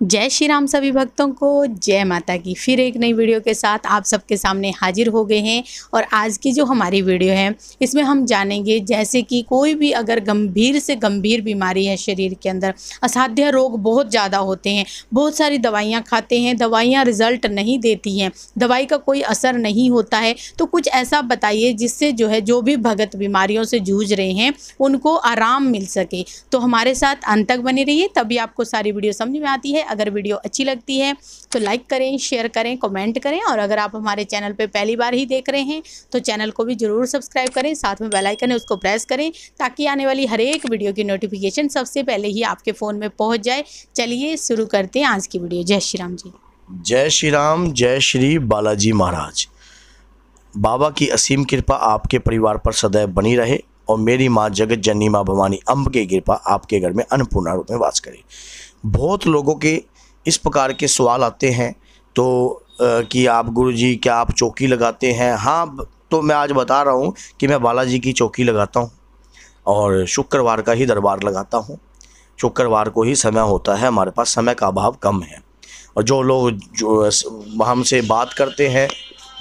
जय श्री राम सभी भक्तों को, जय माता की। फिर एक नई वीडियो के साथ आप सबके सामने हाजिर हो गए हैं। और आज की जो हमारी वीडियो है इसमें हम जानेंगे जैसे कि कोई भी अगर गंभीर से गंभीर बीमारी है शरीर के अंदर, असाध्य रोग बहुत ज़्यादा होते हैं, बहुत सारी दवाइयाँ खाते हैं, दवाइयाँ रिजल्ट नहीं देती हैं, दवाई का कोई असर नहीं होता है। तो कुछ ऐसा बताइए जिससे जो भी भगत बीमारियों से जूझ रहे हैं उनको आराम मिल सके। तो हमारे साथ अंत तक बने रहिए, तभी आपको सारी वीडियो समझ में आती है। अगर वीडियो अच्छी लगती है तो लाइक करें, शेयर करें, कमेंट करें। और अगर आप हमारे चैनल पे पहली बार ही देख रहे हैं तो चैनल को भी ज़रूर सब्सक्राइब करें, साथ में बेल आइकन है उसको प्रेस करें ताकि आने वाली हर एक वीडियो की नोटिफिकेशन सबसे पहले ही आपके फ़ोन में पहुंच जाए। चलिए शुरू करते हैं आज की वीडियो। जय श्री राम जी। जय श्री राम, जय श्री बालाजी महाराज। बाबा की असीम कृपा आपके परिवार पर सदैव बनी रहे और मेरी माँ जगत जननी माँ भवानी अम्ब की कृपा आपके घर में अन्नपूर्णा रूप में वास करे। बहुत लोगों के इस प्रकार के सवाल आते हैं कि आप गुरुजी क्या आप चौकी लगाते हैं? हाँ, तो मैं आज बता रहा हूँ कि मैं बालाजी की चौकी लगाता हूँ और शुक्रवार का ही दरबार लगाता हूँ। शुक्रवार को ही समय होता है, हमारे पास समय का अभाव कम है। और जो लोग जो हमसे बात करते हैं,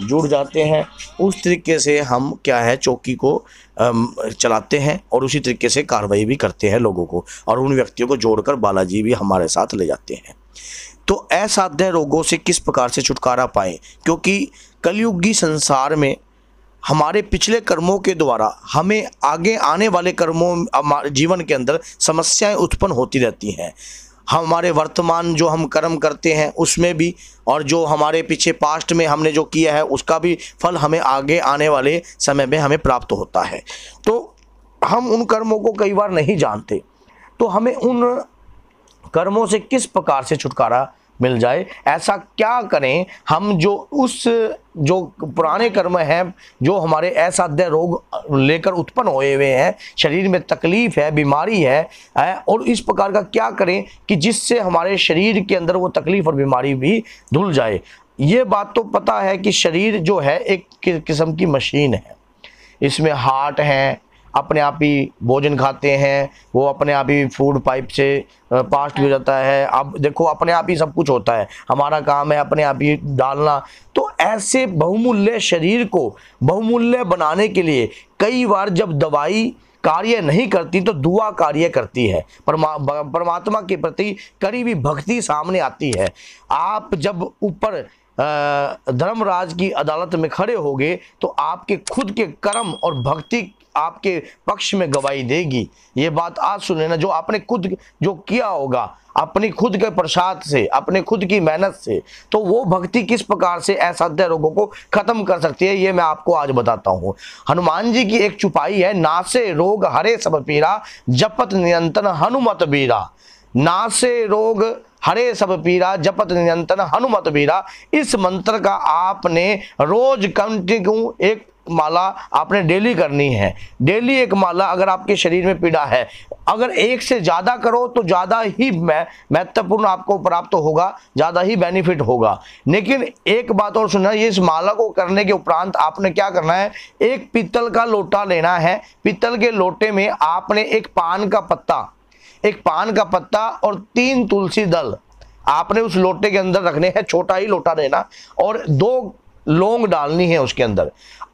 जुड़ जाते हैं, उस तरीके से हम क्या है चौकी को चलाते हैं और उसी तरीके से कार्रवाई भी करते हैं लोगों को, और उन व्यक्तियों को जोड़कर बालाजी भी हमारे साथ ले जाते हैं। तो असाध्य रोगों से किस प्रकार से छुटकारा पाएं, क्योंकि कलयुगी संसार में हमारे पिछले कर्मों के द्वारा हमें आगे आने वाले कर्मों जीवन के अंदर समस्याएं उत्पन्न होती रहती हैं। हमारे वर्तमान जो हम कर्म करते हैं उसमें भी, और जो हमारे पीछे पास्ट में हमने जो किया है उसका भी फल हमें आगे आने वाले समय में हमें प्राप्त होता है। तो हम उन कर्मों को कई बार नहीं जानते, तो हमें उन कर्मों से किस प्रकार से छुटकारा मिल जाए, ऐसा क्या करें हम जो पुराने कर्म हैं, जो हमारे असाध्य रोग लेकर उत्पन्न हुए हैं, शरीर में तकलीफ है, बीमारी है, और इस प्रकार का क्या करें कि जिससे हमारे शरीर के अंदर वो तकलीफ और बीमारी भी धुल जाए। ये बात तो पता है कि शरीर जो है एक किस्म की मशीन है, इसमें हार्ट हैं, अपने आप ही भोजन खाते हैं, वो अपने आप ही फूड पाइप से पास हो जाता है। अब देखो अपने आप ही सब कुछ होता है, हमारा काम है अपने आप ही डालना। तो ऐसे बहुमूल्य शरीर को बहुमूल्य बनाने के लिए कई बार जब दवाई कार्य नहीं करती तो दुआ कार्य करती है, परमात्मा के प्रति करीबी भक्ति सामने आती है। आप जब ऊपर धर्मराज की अदालत में खड़े होगे तो आपके खुद के कर्म और भक्ति आपके पक्ष में गवाही देगी। ये बात आज सुने ना, जो आपने खुद जो किया होगा अपनी खुद के प्रसाद से, अपने खुद की मेहनत से, तो वो भक्ति किस प्रकार से असाध्य रोगों को खत्म कर सकती है, ये मैं आपको आज बताता हूँ। हनुमान जी की एक चुपाई है, नासे रोग हरे सब पीरा, जपत निरंतर हनुमत बीरा। नासे रोग हरे सब पीरा, जपत निरंतर हनुमत बीरा। इस मंत्र का आपने रोज कंटिन्यू एक माला आपने डेली करनी है। डेली एक माला अगर आपके शरीर में पीड़ा है, अगर एक से ज़्यादा करो तो ज़्यादा ही महत्वपूर्ण आपको प्राप्त होगा, ज़्यादा ही बेनिफिट होगा। लेकिन एक बात और सुनना, ये इस माला को करने के उपरांत आपने क्या करना है, एक पीतल का लोटा लेना है। पीतल के लोटे में आपने एक पान का पत्ता और 3 तुलसी दल आपने उस लोटे के अंदर रखने हैं। छोटा ही लोटा लेना और 2 लौंग डालनी है उसके अंदर।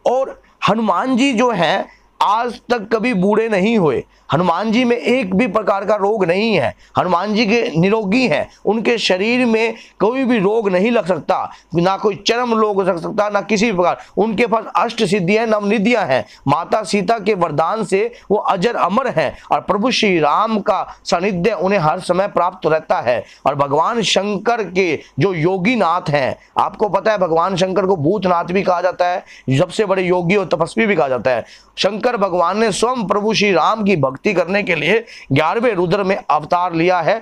और हनुमान जी जो हैं आज तक कभी बूढ़े नहीं हुए, हनुमान जी में एक भी प्रकार का रोग नहीं है, हनुमान जी के निरोगी हैं, उनके शरीर में कोई भी रोग नहीं लग सकता, ना कोई चर्म रोग लग सकता, ना किसी प्रकार। उनके पास अष्ट सिद्धियां नवनिधियां हैं, माता सीता के वरदान से वो अजर अमर हैं और प्रभु श्री राम का सानिध्य उन्हें हर समय प्राप्त रहता है। और भगवान शंकर के जो योगी नाथ हैं, आपको पता है भगवान शंकर को भूतनाथ भी कहा जाता है, सबसे बड़े योगी और तपस्वी भी कहा जाता है। शंकर भगवान ने स्वयं प्रभु श्री राम की भक्ति करने के लिए 11वें रुद्र में अवतार लिया है।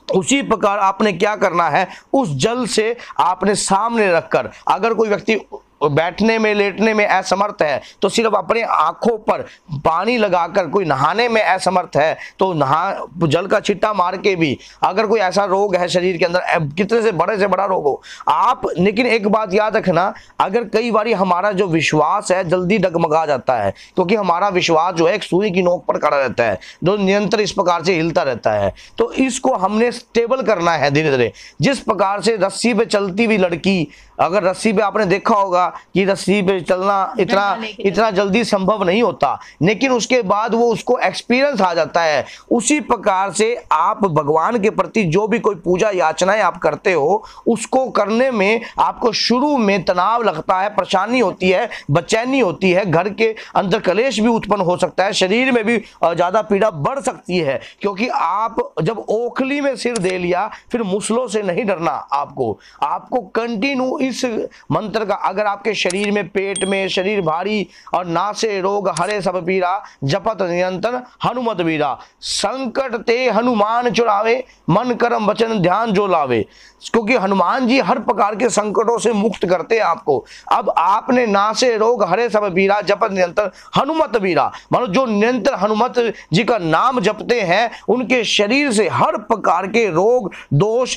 उसी प्रकार आपने क्या करना है, उस जल से आपने सामने रखकर, अगर कोई व्यक्ति बैठने में लेटने में असमर्थ है तो सिर्फ अपने आंखों पर पानी लगाकर, कोई नहाने में असमर्थ है तो जल का छिट्टा मार के भी, अगर कोई ऐसा रोग है शरीर के अंदर, कितने से बड़ा रोग हो आप, लेकिन एक बात याद रखना, अगर कई बार हमारा जो विश्वास है जल्दी डगमगा जाता है, क्योंकि हमारा विश्वास जो है एक सुई की नोक पर खड़ा रहता है, जो निरंतर इस प्रकार से हिलता रहता है, तो इसको हमने स्टेबल करना है धीरे धीरे। जिस प्रकार से रस्सी पे चलती हुई लड़की, अगर रस्सी पे आपने देखा होगा कि रस्सी पे चलना इतना जल्दी संभव नहीं होता, लेकिन उसके बाद वो उसको एक्सपीरियंस आ जाता है। उसी प्रकार से आप भगवान के प्रति जो भी कोई पूजा याचनाएं आप करते हो, उसको करने में आपको शुरू में तनाव लगता है, परेशानी होती है, बेचैनी होती है, घर के अंदर कलेश भी उत्पन्न हो सकता है, शरीर में भी ज्यादा पीड़ा बढ़ सकती है, क्योंकि आप जब ओखली में सिर दे लिया फिर मुसलों से नहीं डरना। आपको कंटिन्यू इस मंत्र का, अगर आपके शरीर में, पेट में शरीर भारी और नासे रोग हरे सब पीरा, जपत निरंतर हनुमत वीरा, संकट ते हनुमान चुरावे, मन कर्म वचन ध्यान जो लावे। क्योंकि हनुमान जी हर प्रकार के संकटों से मुक्त करते हैं आपको। अब आपने नासे रोग हरे सब पीरा, जपत निरंतर हनुमत वीरा, मानो जो निरंतर हनुमत जी का नाम जपते हैं उनके शरीर से हर प्रकार के रोग दोष,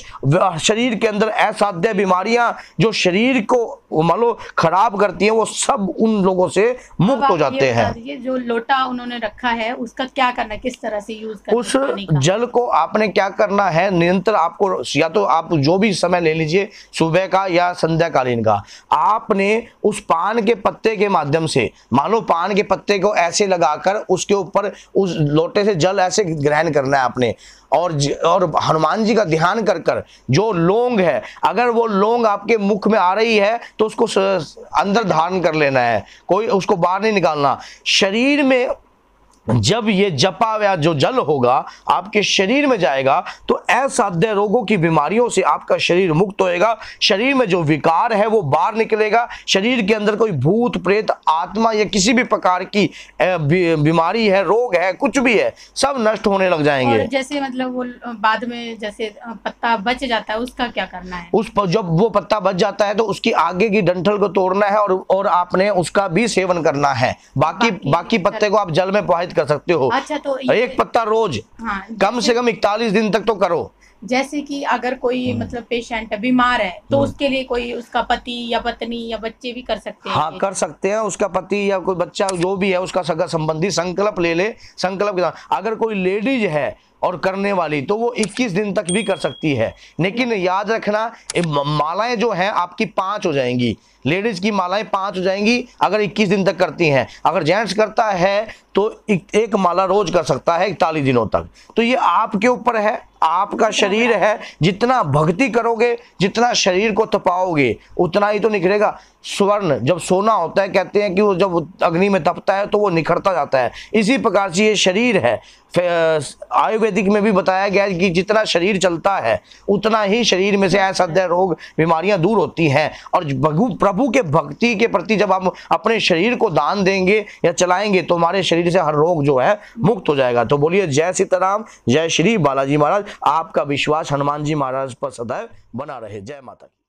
शरीर के अंदर असाध्य बीमारियां जो शरीर को मान लो खराब करती हैं, वो सब उन लोगों से मुक्त हो जाते हैं। ये जो लोटा उन्होंने रखा है उसका क्या करना है, किस तरह से यूज करना है? उस जल को आपने क्या करना है, निरंतर आपको, या तो आप जो भी समय ले लीजिए, सुबह का या संध्याकालीन का, आपने उस पान के पत्ते के माध्यम से, मान लो पान के पत्ते को ऐसे लगाकर उसके ऊपर उस लोटे से जल ऐसे ग्रहण करना है आपने, और हनुमान जी का ध्यान कर कर जो लौंग है, अगर वो लौंग आपके मुख में आ रही है तो उसको अंदर धारण कर लेना है, कोई उसको बाहर नहीं निकालना। शरीर में जब ये जपा हुआ जो जल होगा आपके शरीर में जाएगा तो असाध्य रोगों की बीमारियों से आपका शरीर मुक्त होएगा, शरीर में जो विकार है वो बाहर निकलेगा, शरीर के अंदर कोई भूत प्रेत आत्मा या किसी भी प्रकार की बीमारी है, रोग है, कुछ भी है, सब नष्ट होने लग जाएंगे। और जैसे मतलब वो बाद में जैसे पत्ता बच जाता है उसका क्या करना है? जब वो पत्ता बच जाता है तो उसकी आगे की डंठल को तोड़ना है और आपने उसका भी सेवन करना है। बाकी पत्ते को आप जल में प्रवाहित कर सकते हो। अच्छा, तो एक पत्ता रोज, हाँ, कम से कम 41 दिन तक तो करो। जैसे कि अगर कोई मतलब पेशेंट बीमार है तो उसके लिए कोई उसका पति या पत्नी या बच्चे भी कर सकते हैं? हाँ, कर सकते हैं, उसका पति या कोई बच्चा जो भी है उसका सगा संबंधी संकल्प ले ले, संकल्प के साथ। अगर कोई लेडीज है और करने वाली तो वो 21 दिन तक भी कर सकती है, लेकिन याद रखना मालाएं जो हैं आपकी 5 हो जाएंगी, लेडीज की मालाएं 5 हो जाएंगी अगर 21 दिन तक करती हैं। अगर जेंट्स करता है तो एक माला रोज कर सकता है 41 दिनों तक। तो ये आपके ऊपर है, आपका शरीर है, जितना भक्ति करोगे, जितना शरीर को तपाओगे उतना ही तो निखरेगा। स्वर्ण जब सोना होता है, कहते हैं कि वो जब अग्नि में तपता है तो वो निखरता जाता है, इसी प्रकार से ये शरीर है। आयुर्वेदिक में भी बताया गया है कि जितना शरीर चलता है उतना ही शरीर में से असाध्य रोग बीमारियां दूर होती हैं। और प्रभु के भक्ति के प्रति जब हम अपने शरीर को दान देंगे या चलाएंगे तो हमारे शरीर से हर रोग जो है मुक्त हो जाएगा। तो बोलिए जय सीताराम, जय श्री बालाजी महाराज। आपका विश्वास हनुमान जी महाराज पर सदैव बना रहे। जय माता की।